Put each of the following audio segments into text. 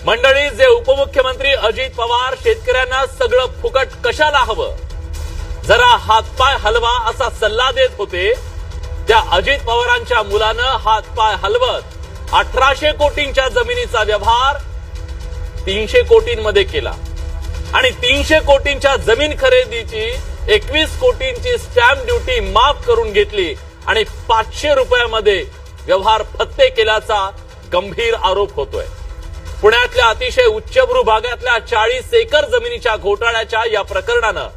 मंडळी, जे उपमुख्यमंत्री अजित पवार शेतकऱ्यांना सगळं फुकट कशाला हवं, जरा हातपाय हलवा असा सल्ला देत होते, त्या अजित पवारांच्या मुलानं हातपाय हलवत 1800 कोटींच्या जमिनीचा व्यवहार 300 कोटींमध्ये केला आणि 300 कोटींच्या जमीन खरेदीची 21 कोटींची स्टॅम्प ड्युटी माफ करून घेतली आणि 500 रुपयामध्ये व्यवहार फत्ते केल्याचा गंभीर आरोप होतोय। पुण्यातल्या अतिशय उच्चभ्रू भागातल्या 40 एकर जमिनीच्या घोटाळ्याच्या या प्रकरणानं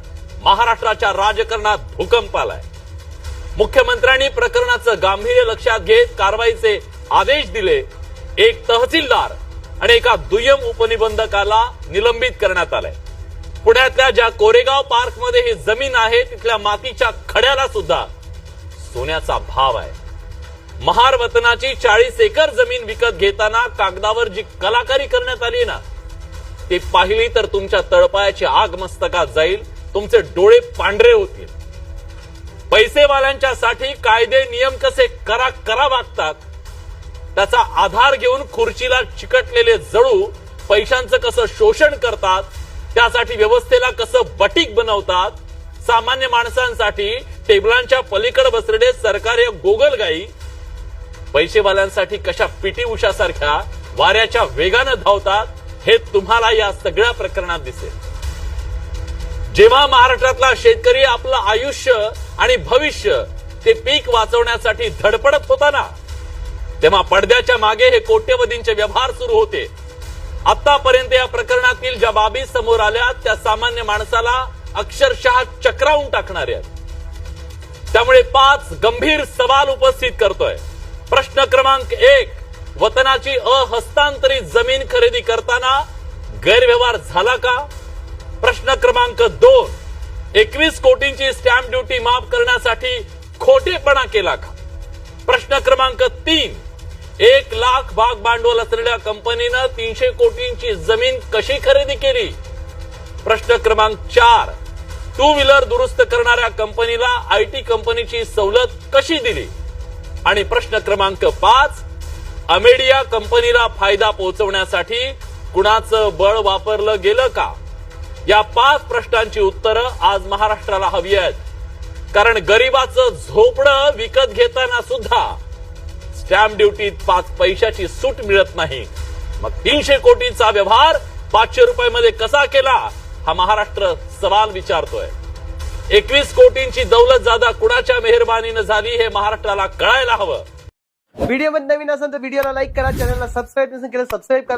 महाराष्ट्राच्या राजकारणात भूकंप आलाय। मुख्यमंत्र्यांनी प्रकरणाचं गांभीर्य लक्षात घेत कारवाईचे आदेश दिले। एक तहसीलदार आणि एका दुय्यम उपनिबंधकाला निलंबित करण्यात आलंय। पुण्यातल्या ज्या कोरेगाव पार्क मध्ये ही जमीन आहे तिथल्या मातीच्या खड्याला सुद्धा सोन्याचा भाव आहे। महार वतनाची 40 एकर जमीन विकत घेताना कागदावर जी कलाकारी करण्यात आली ना, ती पाहिली तर तुमच्या तळपायाची आग मस्तकात जाईल, तुमचे डोळे पांढरे होतील। पैसेवाल्यांच्या साठी कायदे नियम कसे करा वागतात त्याचा आधार घेऊन खुर्चीला चिकटलेले जळू पैशांचं कसं शोषण करतात, त्यासाठी व्यवस्थेला कसं बटीक बनवतात, सामान्य माणसांसाठी टेबलांच्या पलीकडे बसलेले सरकारी गोगलगाई पैसेवाल्यांसाठी कशा पीटी उषा सारख्या वाऱ्याच्या वेगानं धावतात, हे तुम्हाला या सगळ्या प्रकरणात दिसेल। जेव्हा महाराष्ट्रातला शेतकरी आपलं आयुष्य आणि भविष्य ते पीक वाचवण्यासाठी धडपडत होता ना, तेव्हा पडद्याच्या मागे हे कोट्यवधींचे व्यवहार सुरू होते। आतापर्यंत या प्रकरणातील ज्या बाबी समोर आल्या त्या सामान्य माणसाला अक्षरशः चक्रावून टाकणाऱ्या आहेत। त्यामुळे 5 गंभीर सवाल उपस्थित करतोय। प्रश्न क्रमांक 1, वतनाची अहस्तांतरित जमीन खरेदी करताना गैरव्यवहार झाला का? प्रश्न क्रमांक 2, 21 कोटींची स्टॅम्प ड्युटी माफ करण्यासाठी खोटेपणा केला का? प्रश्न क्रमांक 3, 1 लाख भाग भांडवल असलेल्या कंपनीनं 300 कोटींची जमीन कशी खरेदी केली? प्रश्न क्रमांक 4, 2 व्हीलर दुरुस्त करणाऱ्या कंपनीला आयटी कंपनीची सवलत कशी दिली? आणि प्रश्न क्रमांक 5, अमेडिया कंपनीला फायदा पोहोचवण्यासाठी कुणाचं बळ वापरलं गेलं का? या 5 प्रश्नांची उत्तरं आज महाराष्ट्राला हवी आहेत, कारण गरिबाचं झोपडं विकत घेताना सुद्धा स्टॅम्प ड्युटीत 5 पैशाची सूट मिळत नाही। मग 300 कोटीचा व्यवहार 500 रुपयामध्ये कसा केला, हा महाराष्ट्र सवाल विचारतोय। 21 कोटींची दौलत जादा कुणाच्या मेहरबानीनं झाली हे महाराष्ट्राला कळायला हवं। व्हिडिओ मध्ये नवीन असेल तर व्हिडिओला लाईक करा, चॅनलला सबस्क्राईब नसेल केलं सबस्क्राईब करा।